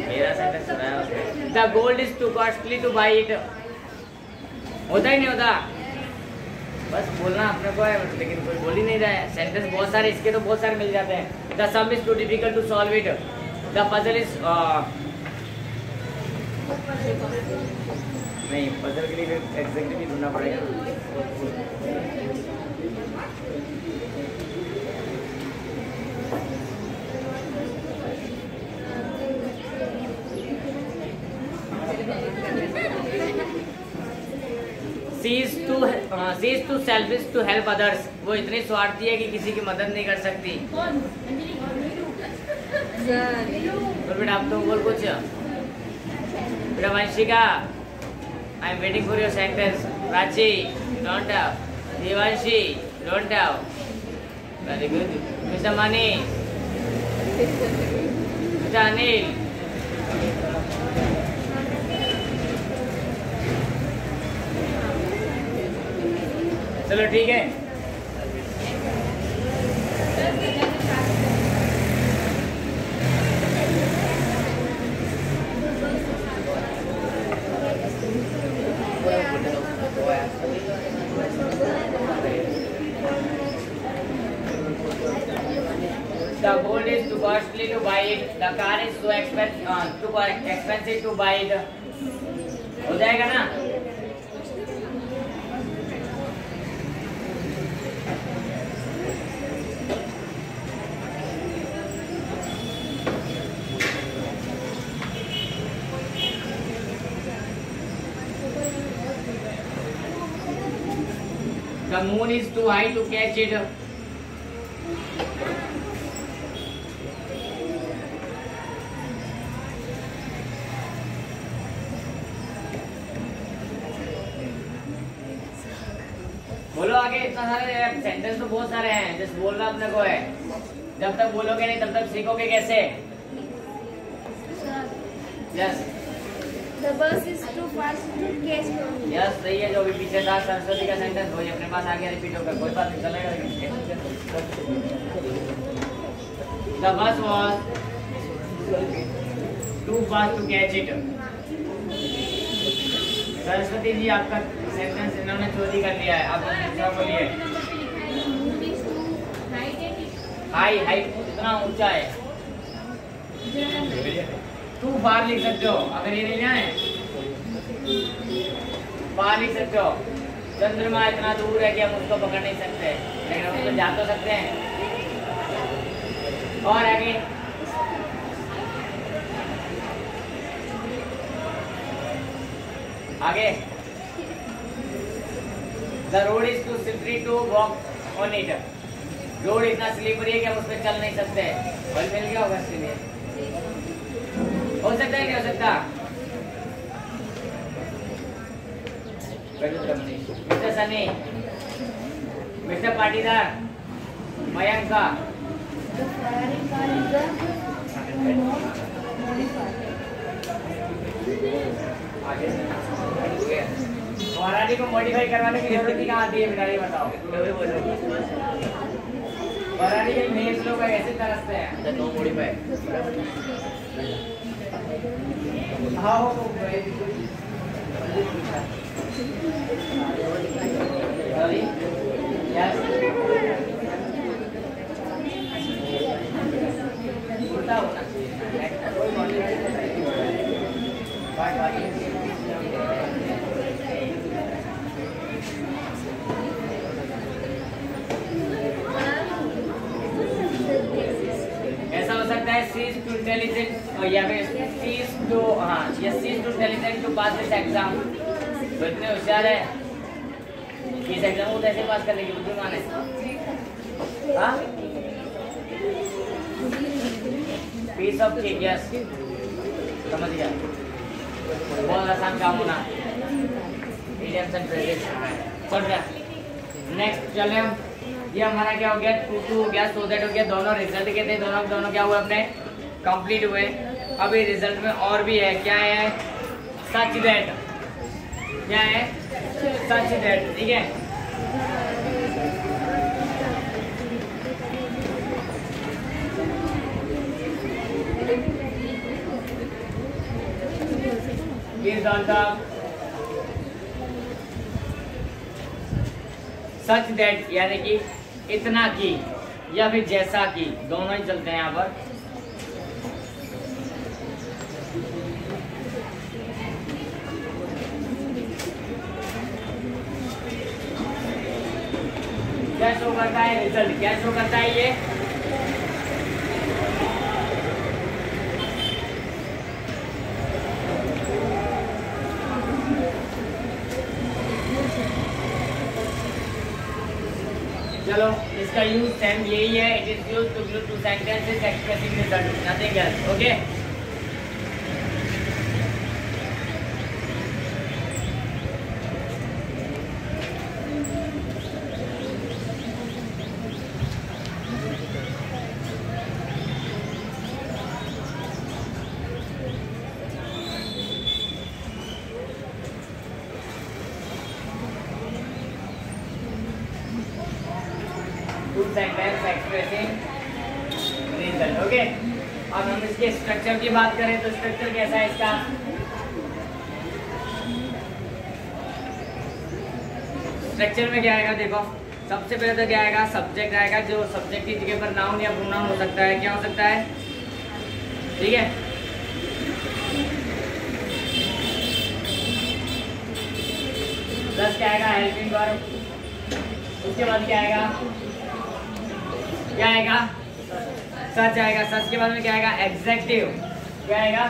मेरा सेंटेंस सुना है उसने। The gold is too costly to buy it. होता ही नहीं होता, बस बोलना अपने को है, लेकिन कोई बोल ही नहीं रहा है। सेंटेंस बहुत सारे, इसके तो बहुत सारे मिल जाते हैं। The sum is too difficult to solve it. The puzzle is नहीं, पजल के लिए एग्जैक्टली भी ढूंढना पड़ेगा। She is too selfish to help others. वो इतनी स्वार्थी है कि किसी की मदद नहीं कर सकती। तो बेटा आप तो बोल कुछ। बेटा Vanshika, I am waiting for your sentence. Prachi, don't have. Devanshi, don't have. Very good. Mister money, mister Anil, चलो ठीक है। The gold is too costly to buy it. The car is too expensive to buy it. हो जाएगा ना? The moon is too high to catch it. बोलो आगे। इतना सारे सेंटेंस तो बहुत सारे हैं, जस्ट बोलना अपने को है। जब तक बोलोगे नहीं तब तक सीखोगे कैसे? Yes. The bus is too fast to catch me. Yes सही है। जो भी पीछे था सरस्वती का सेंटेंस वही अपने पास आ गया, रिपीट होकर कोई बात नहीं, चलेगा। The bus was too fast to catch it. Saraswati ji आपका सेंटेंस इन्होंने चोरी कर लिया है। आप दूसरा बोलिए। हाई हाई इतना ऊंचा है। टू फार लिख सकते हो, अगर ये नहीं है फार लिख सकते हो। चंद्रमा इतना दूर है कि हम उसको पकड़ नहीं सकते, लेकिन हम उसको जा तो सकते हैं। और आगे आगे। The road is too slippery to walk on it. Road इतना स्लिपरी है कि हम उस पर चल नहीं सकते। बल मिल गया होगा इसके लिए। हो सकता है नहीं हो सकता? Mister Sunny, mister Patidar, Mayanka. The Ferrari car is the modified. आगे मराठी को मॉडिफाई करवाने की जरूरत ही कहाँ आती है बेटा, ये बताओ। मराठी के मेल्स लोग ऐसे तरसते हैं। No modify. हाँ हो सॉरी यस उल्टा होना चाहिए। कोई मॉडिफाई नहीं। Bye bye. ऐसा हो सकता है सीज टू इंटेलिजेंट या फिर she's too she's too intelligent to pass this exam. तो इतने होशियार है इस एग्जाम को कैसे पास कर लेंगे, बुद्धिमान है। हाँ पीस ऑफ केक, यस समझ गया। बहुत आसान काम होना। नेक्स्ट चले हम, ये हमारा क्या हो गया 2 हो गया, सो दैट हो गया। दोनों रिजल्ट के थे, दोनों क्या हुए अपने कंप्लीट हुए। अभी रिजल्ट में और भी है, क्या है सच दैट, क्या है सच दैट, ठीक है। सच दैट यानी कि इतना की या फिर जैसा कि, दोनों ही चलते हैं यहाँ पर। क्या शो करता है रिजल्ट, क्या शो करता है ये चलो इसका यूज सेम यही है। It is used to glue two sentences expressing result, nothing else, okay। Sentence expressing result, okay. अब हम इसके स्ट्रक्चर की बात करें तो स्ट्रक्चर कैसा है इसका। स्ट्रक्चर में क्या आएगा देखो, सबसे पहले तो क्या आएगा सब्जेक्ट आएगा, जो सब्जेक्ट की जगह पर नाउन या प्रोनाउन हो सकता है। क्या हो सकता है, ठीक है। प्लस क्या आएगा हेल्पिंग वर्ब। उसके बाद क्या आएगा, क्या आएगा सच आएगा। सच के बाद में क्या आएगा एग्जेक्टिव, क्या आएगा।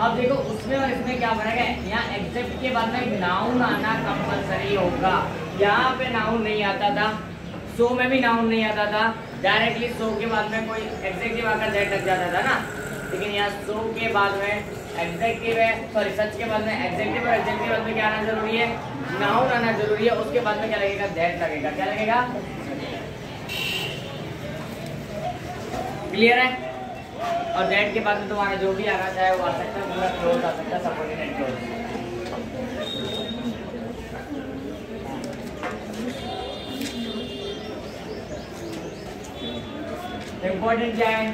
अब देखो उसमें और इसमें क्या बनेगा, यहाँ एग्जेक्ट के बाद में नाउन आना कंपलसरी होगा। यहाँ पे नाउन नहीं आता था, सो में भी नाउन नहीं आता था, डायरेक्टली सो के बाद में कोई एग्जेक्टिव आकर दैट लग जाता था ना। लेकिन यहाँ सो के बाद में एग्जेक्टिव है, सॉरी सच के बाद में एग्जेक्टिव और एग्जेक्टिव के बाद में क्या आना जरूरी है, नाउन आना जरूरी है। उसके बाद में क्या लगेगा दैट लगेगा, क्या लगेगा, क्लियर है। और दैट के बाद में तुम्हारा जो भी आना चाहे वो आ सकता है, पूरा क्लोज आ सकता है, सबऑर्डिनेट क्लोज। इंपॉर्टेंट क्या है,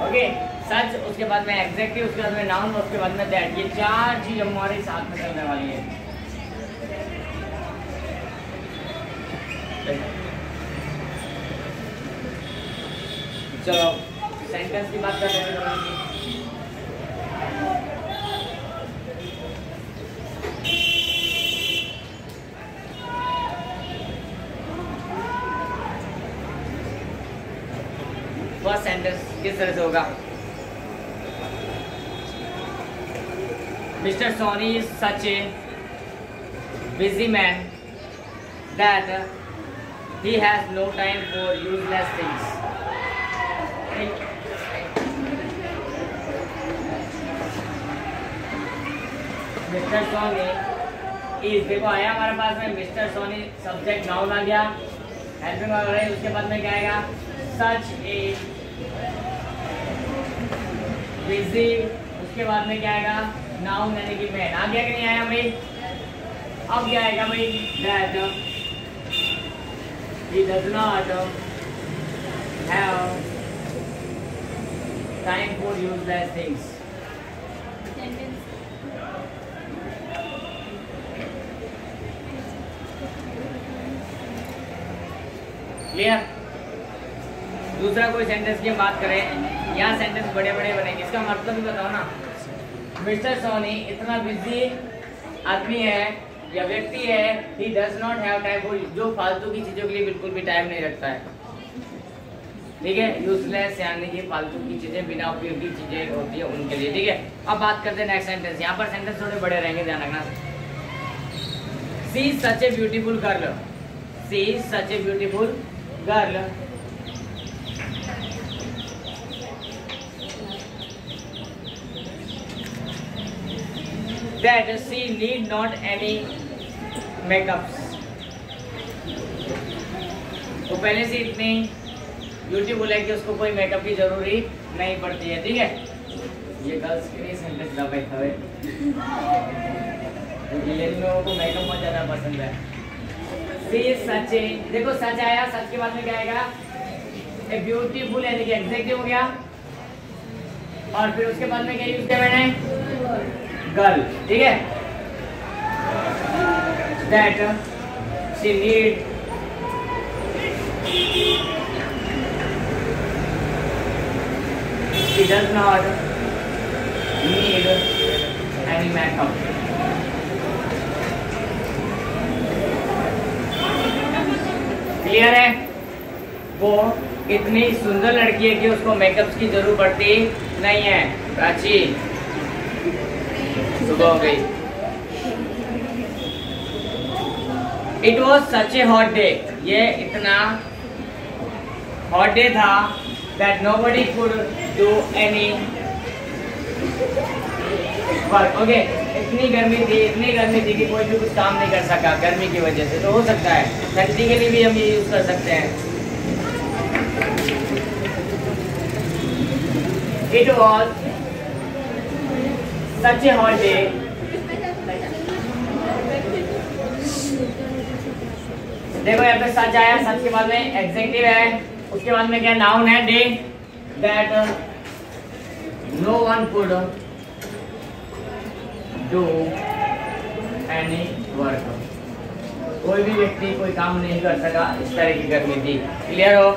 ओके सच, उसके बाद में एग्जेक्टिव, उसके बाद में नाउन, उसके बाद में दैट। ये चार चीज हमारे साथ में चलने वाली है। चलो सेंटेंस की बात कर रहे हैं। फर्स्ट सेंटेंस किस तरह से होगा, mister Soni is such a busy man that he has no time for useless things. Mister Soni is, देखो आया हमारे पास में मिस्टर सोनी, सब्जेक्ट नाउन आ गया, हेल्पिंग वर्ब आ रही, उसके बाद में क्या आएगा सच ए बिजी, उसके बाद में क्या आएगा, नाउन यानी कि मैन। आ गया कि नहीं आया भाई? अब क्या आएगा भाई, that he does not have time for useless things. Clear? दूसरा कोई सेंटेंस की हम बात करें, यहाँ सेंटेंस बड़े बड़े बनेंगे, इसका मतलब भी बताओ ना। मिस्टर सोनी इतना बिजी आदमी है या व्यक्ति है, he does not have time for, जो फालतू की चीजों के लिए बिल्कुल भी टाइम नहीं रखता है। ठीक है, यूजलेस यानी कि फालतू की चीजें, बिना उपयोगी चीजें होती है उनके लिए। ठीक है, अब बात करते हैं नेक्स्ट सेंटेंस। यहाँ पर सेंटेंस थोड़े बड़े रहेंगे, ध्यान रखना। She is such a beautiful girl, she is such a beautiful girl, that she need not any makeups। तो पहले से इतनी ब्यूटीफुल है कि उसको कोई मेकअप की जरूरी नहीं पड़ती है। ठीक है, ये गर्ल्स के लिए सेंटेंस था भाई, क्योंकि लेडीज लोगों को मेकअप बहुत ज्यादा पसंद है। सच, देखो सच आया, सच के बाद में क्या आएगा, ए ब्यूटीफुल यानी कि एग्जेक्टिव हो गया, और फिर उसके बाद में क्या यूज किया मैंने, गर्ल। ठीक है, that she need she does not need any makeup. Clear है? वो इतनी सुंदर लड़की है कि उसको मेकअप की जरूरत पड़ती नहीं है। प्राची, सुबह हो गई। It was such A hot day, ये इतना हॉट डे था, that nobody could do any work. Okay, इतनी गर्मी थी कि कोई भी कुछ काम नहीं कर सका गर्मी की वजह से। तो हो सकता है ठंडी के लिए भी हम ये यूज कर सकते हैं। It was such A hot day, देखो यहाँ पे सच आया, सच के बाद में एग्जेक्टिव है, उसके बाद में क्या नाउन है, day, that no one could do any work, कोई भी व्यक्ति कोई काम नहीं कर सका, इस तरह की गर्मी थी। क्लियर हो?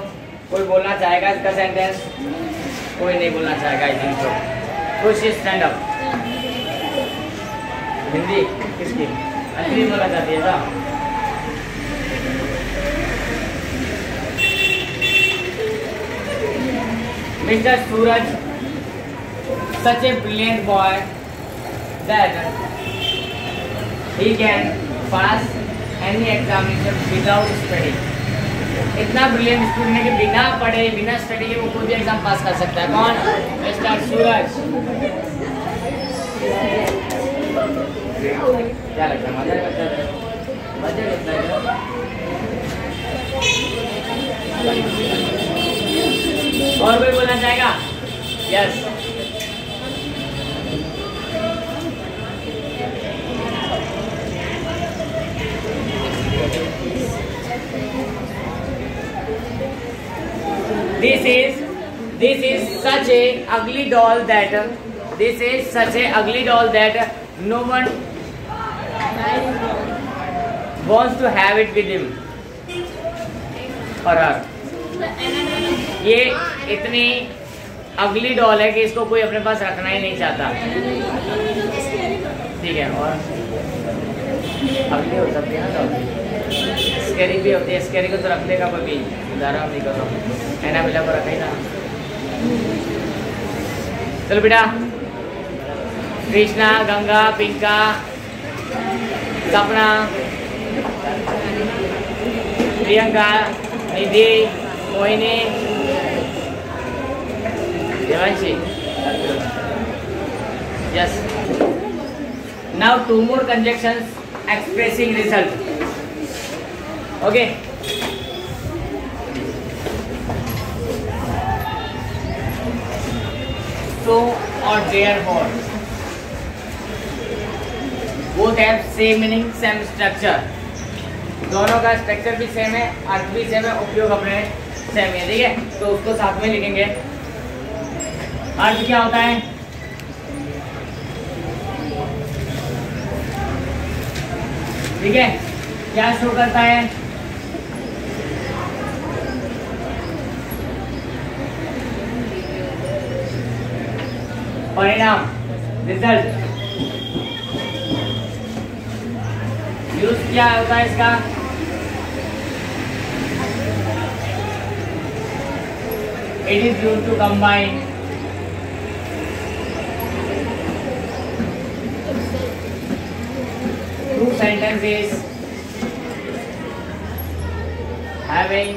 कोई बोलना चाहेगा इसका सेंटेंस? कोई नहीं बोलना चाहेगा, आई थिंक सो। कुछ स्टैंड अप। हिंदी किसकी? अंग्रेजी बोलना चाहती है ना? Mister Suraj, such a brilliant boy that he can pass any examination without study। इतना ब्रिलियंट स्टूडेंट है कि बिना पढ़े बिना स्टडी के वो कोई भी एग्जाम पास कर सकता है। कौन? मिस्टर सूरज। क्या लगता है, मजा करता है? मजा करता है। और कोई बोलना चाहेगा? Yes. This is such a ugly doll that no one wants to have it with him or her। ये इतनी अगली डॉल है कि इसको कोई अपने पास रखना ही नहीं चाहता। ठीक है, और अगली हो सकती है ना डॉल, स्कैरी भी होती है। स्कैरी को तो रख लेगा कोई भी, उदाहरण नहीं कर रहा हूँ, एना बिला को रखा ही ना। चलो बेटा, Krishna, Ganga, Pinka, Sapna, Priyanka, Nidhi, Mohini, Devanshi. Yes, now 2 more conjunctions expressing result। Okay, so और therefore both have same meaning, same structure. दोनों का स्ट्रक्चर भी सेम है, अर्थ भी सेम है, उपयोग अपने सेम है, ठीक है। तो उसको साथ में लिखेंगे। अर्थ क्या होता है? ठीक है, क्या शो करता है? परिणाम, रिजल्ट। यूज क्या होता है इसका? It is use to combine two sentences having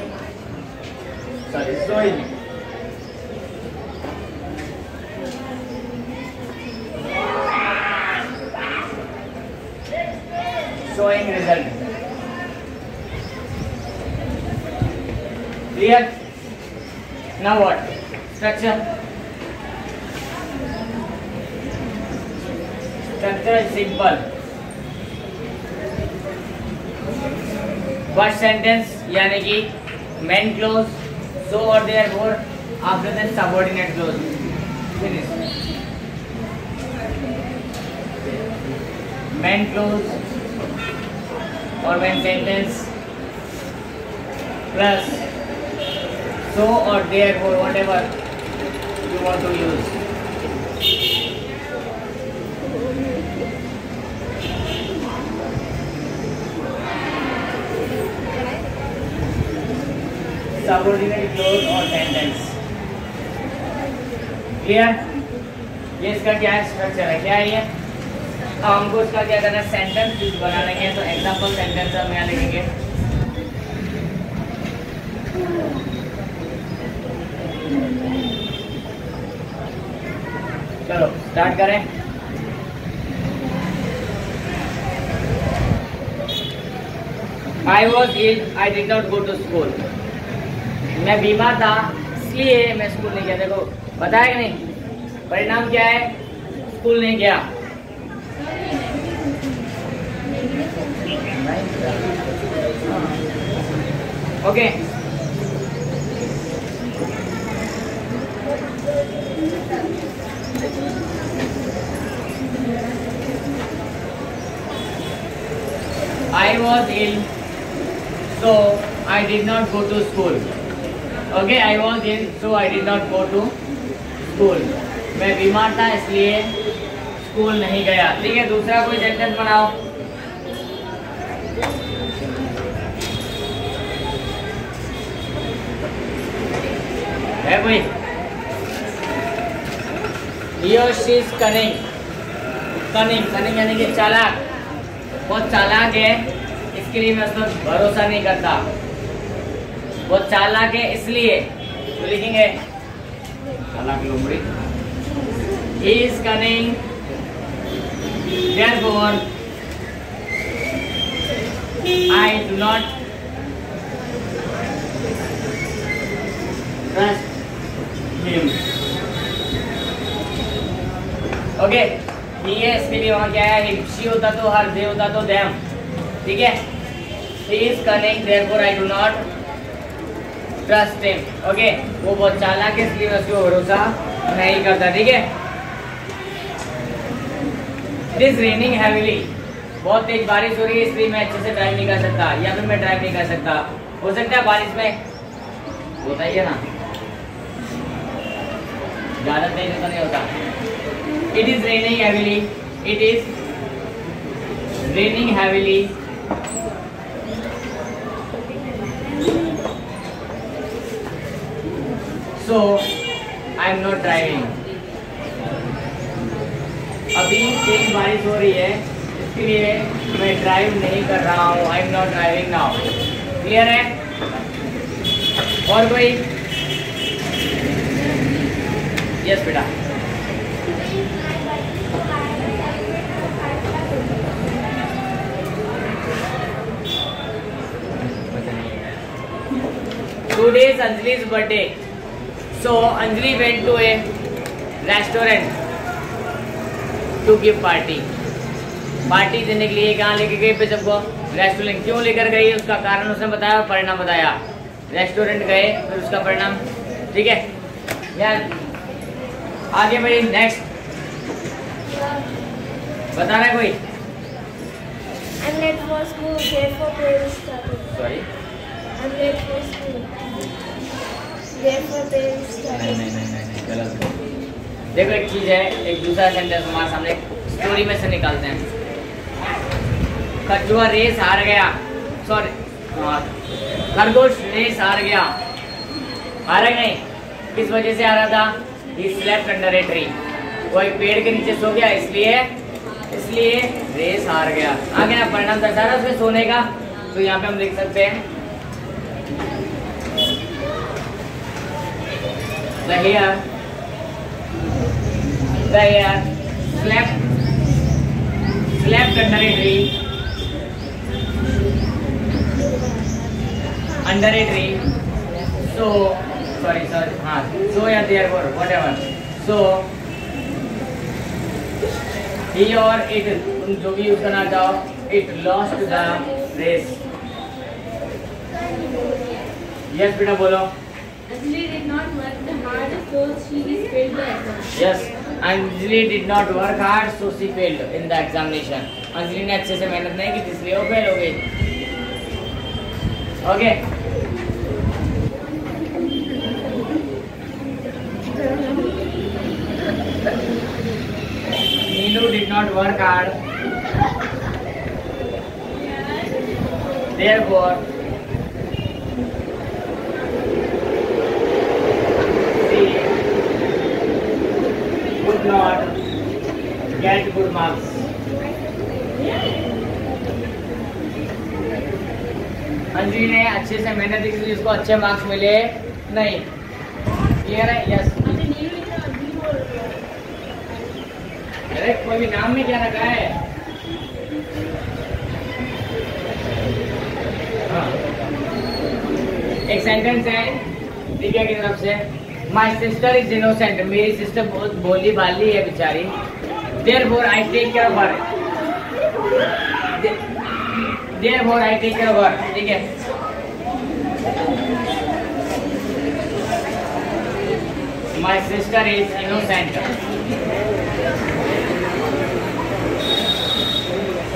showing result. Clear? Now what? Structure. Structure is simple. First sentence यानी कि main clause, so or therefore, after that subordinate clause. Finish. Main clause or main sentence plus so or therefore, whatever you want to use. Subordinate clause और sentence. Clear? ये इसका क्या है? Structure है। क्या है ये? अब हमको इसका क्या करना है? सेंटेंस यूज बनाने के, तो एग्जांपल सेंटेंस हम यहाँ लिखेंगे। चलो स्टार्ट करें। I was ill, I did not go to school. मैं बीमार था इसलिए मैं स्कूल नहीं गया। देखो बताया कि नहीं? परिणाम क्या है? स्कूल नहीं गया। Okay, I was ill, so I did not go to school. Okay, I was ill, so I did not go to school. मैं बीमार था इसलिए स्कूल नहीं गया। ठीक है, दूसरा कोई सेंटेंस बनाओ। है कोई? He or she is cunning. Cunning यानी कि चालाक। बहुत चालाक है, इसके लिए मैं उस पर भरोसा नहीं करता। बहुत चालाक है इसलिए तो लिखेंगे चालाक लोमड़ी। He is cunning, therefore I do not trust him. Okay, he है इसके लिए वहाँ क्या है? him. she होता तो her, they होता तो them. ठीक है, he is cunning, therefore I do not trust him. Okay, वो बहुत चालाक है इसलिए मैं उसको भरोसा नहीं करता। ठीक है, it is raining heavily. बहुत तेज बारिश हो रही है इसलिए मैं अच्छे से ड्राइव नहीं कर सकता, या फिर मैं ड्राइव नहीं कर सकता। हो सकता है बारिश में होता ही है ना, ज्यादा तेज तो नहीं होता। It is raining heavily. It is raining heavily. So I am not driving. अभी तेज बारिश हो रही है इसलिए मैं ड्राइव नहीं कर रहा हूँ। I am not driving now. Clear है? और कोई? यस बेटा। Today is Anjali's birthday, so Anjali went to a restaurant to give party. Party देने के लिए कहाँ लेके गई पे सबको? रेस्टोरेंट। क्यों लेकर गई उसका कारण उसने बताया और परिणाम बताया। रेस्टोरेंट गए फिर उसका परिणाम। ठीक है यार, आगे बढ़िए। नेक्स्ट बता रहा है कोई? I'm late for school, therefore parents started. Sorry, I'm late for school, therefore parents started. नहीं गलत। देखो एक चीज है, एक दूसरा सेंटेंस हमारे सामने स्टोरी में से निकालते हैं। कछुआ रेस हार गया, सॉरी खरगोश रेस हार गया। हारा नहीं, किस वजह से हारा था? He slept under a tree. वो एक पेड़ के नीचे सो गया, इसलिए रेस हार गया। आगे ना परिणाम दर्शा रहा उसके सोने का, तो यहाँ पे हम लिख सकते हैं the hare slept under a tree, so sorry हाँ, so या therefore whatever, so he or it, तुम जो भी यूज करना चाहो, it lost the race। yes बेटा बोलो। Anjali did not work hard, so she failed the exam. yes, Anjali did not work hard so she failed in the examination। Anjali ने अच्छे से मेहनत नहीं की इसलिए वो फेल हो गई। Okay Neelu did not work hard, therefore she could not get good marks। Anjali ने अच्छे से मेहनत की इसलिए उसको अच्छे मार्क्स मिले नहीं। क्लियर है? यस। अरे कोई भी नाम में क्या रखा है? हाँ। एक सेंटेंस है दिव्या की तरफ से, माई सिस्टर इज इनोसेंट। मेरी सिस्टर बहुत भोली भाली है बेचारी। Therefore I take care of her. Therefore I take care of her. ठीक है, my sister is innocent,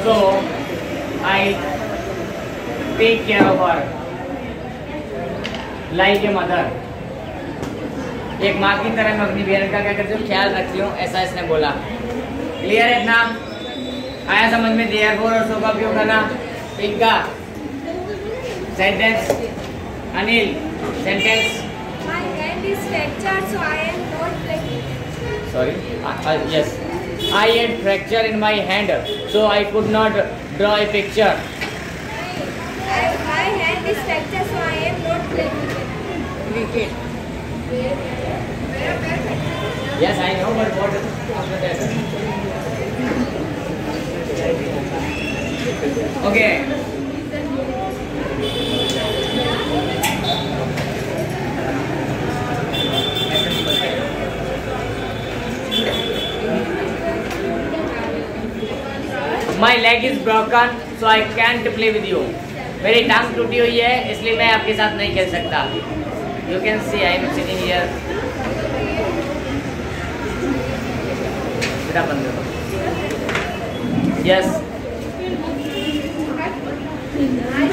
so I take care of her like a mother। एक माँ की तरह मैं अपनी बहन का क्या करती हूँ, ख्याल रखती हूँ, ऐसा इसने बोला। क्लियर है इतना? आया समझ में? देयरफॉर और सो का उपयोग करना। इनका sentence Anil, sentence My hand is fractured, so I am not playing. sorry yes, I had fracture in my hand so I could not draw a picture। My hand is fractured, so I am not playing cricket. yes I know, but what after that? okay My leg is broken so I can't play with you। मेरी टांग टूटी हुई है इसलिए मैं आपके साथ नहीं खेल सकता। You can see I am sitting here। बेटा बंद करो। Yes। I